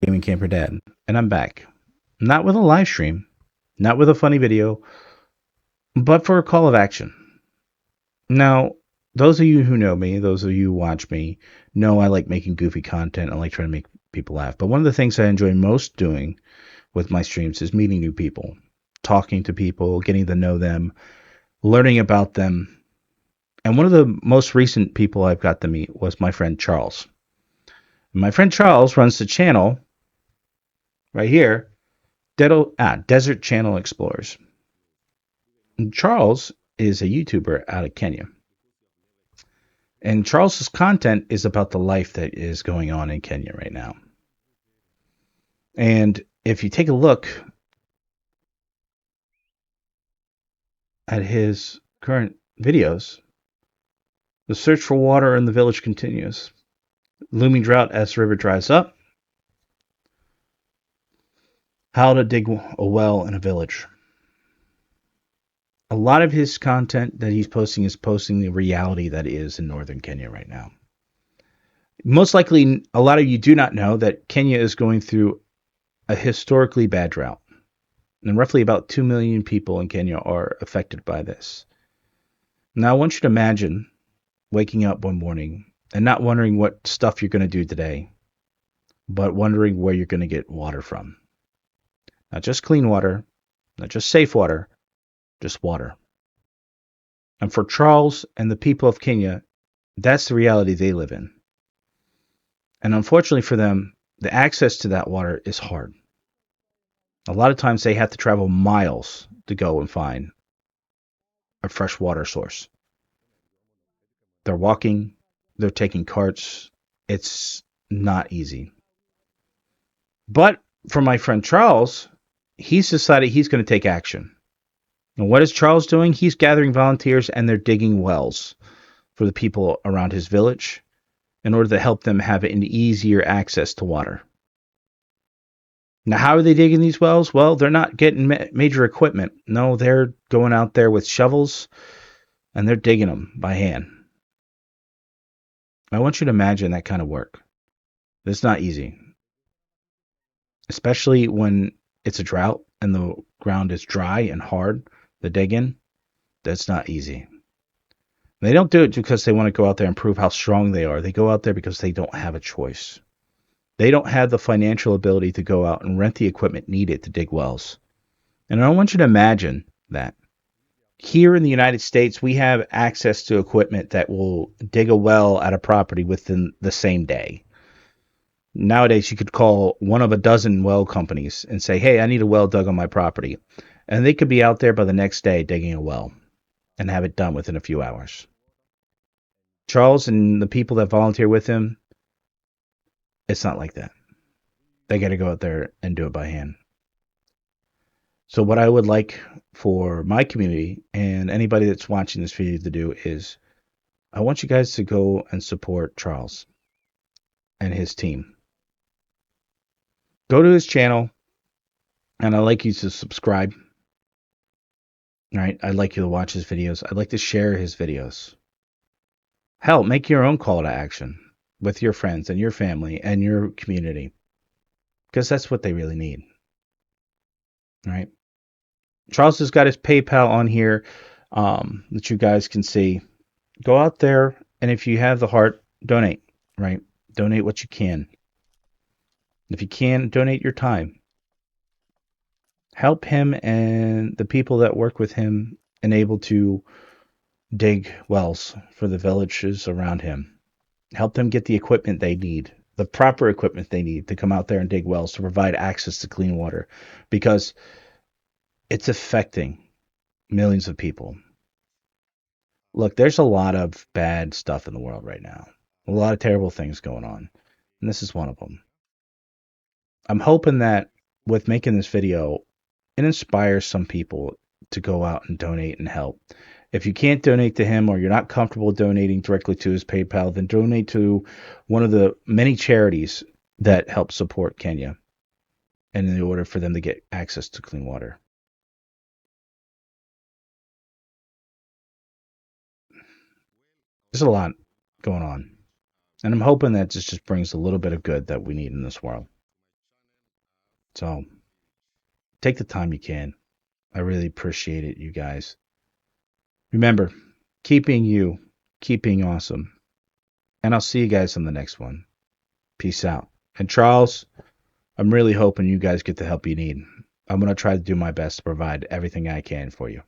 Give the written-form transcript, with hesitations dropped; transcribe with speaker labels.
Speaker 1: Gaming Camper Dad, and I'm back. Not with a live stream, not with a funny video, but for a call of action. Now, those of you who know me, those of you who watch me, know I like making goofy content. I like trying to make people laugh. But one of the things I enjoy most doing with my streams is meeting new people, talking to people, getting to know them, learning about them. And one of the most recent people I've got to meet was my friend Charles. My friend Charles runs the channel right here, Desert Channel Explorers. And Charles is a YouTuber out of Kenya. And Charles's content is about the life that is going on in Kenya right now. And if you take a look at his current videos, the search for water in the village continues. Looming drought as the river dries up. How to dig a well in a village. A lot of his content that he's posting is posting the reality that is in northern Kenya right now. Most likely, a lot of you do not know that Kenya is going through a historically bad drought. And roughly about 2 million people in Kenya are affected by this. Now, I want you to imagine waking up one morning and not wondering what stuff you're going to do today, but wondering where you're going to get water from. Not just clean water, not just safe water, just water. And for Charles and the people of Kenya, that's the reality they live in. And unfortunately for them, the access to that water is hard. A lot of times they have to travel miles to go and find a fresh water source. They're walking, they're taking carts. It's not easy. But for my friend Charles, he's decided he's going to take action. And what is Charles doing? He's gathering volunteers and they're digging wells for the people around his village in order to help them have an easier access to water. Now, how are they digging these wells? Well, they're not getting major equipment. No, they're going out there with shovels and they're digging them by hand. I want you to imagine that kind of work. It's not easy, especially when it's a drought and the ground is dry and hard to dig in. That's not easy. They don't do it because they want to go out there and prove how strong they are. They go out there because they don't have a choice. They don't have the financial ability to go out and rent the equipment needed to dig wells. And I want you to imagine that. Here in the United States, we have access to equipment that will dig a well at a property within the same day. Nowadays, you could call one of a dozen well companies and say, hey, I need a well dug on my property. And they could be out there by the next day digging a well and have it done within a few hours. Charles and the people that volunteer with him, it's not like that. They got to go out there and do it by hand. So what I would like for my community and anybody that's watching this video to do is I want you guys to go and support Charles and his team. Go to his channel and I'd like you to subscribe. All right, I'd like you to watch his videos. I'd like to share his videos. Hell, make your own call to action with your friends and your family and your community, because that's what they really need. All right. Charles has got his PayPal on here that you guys can see. Go out there, and if you have the heart, donate, right? Donate what you can. If you can, donate your time. Help him and the people that work with him enable to dig wells for the villages around him. Help them get the equipment they need, the proper equipment they need to come out there and dig wells to provide access to clean water, because it's affecting millions of people. Look, there's a lot of bad stuff in the world right now. A lot of terrible things going on. And this is one of them. I'm hoping that with making this video, it inspires some people to go out and donate and help. If you can't donate to him or you're not comfortable donating directly to his PayPal, then donate to one of the many charities that help support Kenya and in order for them to get access to clean water. There's a lot going on. And I'm hoping that this just brings a little bit of good that we need in this world. So take the time you can. I really appreciate it, you guys. Remember, keeping you, keeping awesome. And I'll see you guys on the next one. Peace out. And Charles, I'm really hoping you guys get the help you need. I'm going to try to do my best to provide everything I can for you.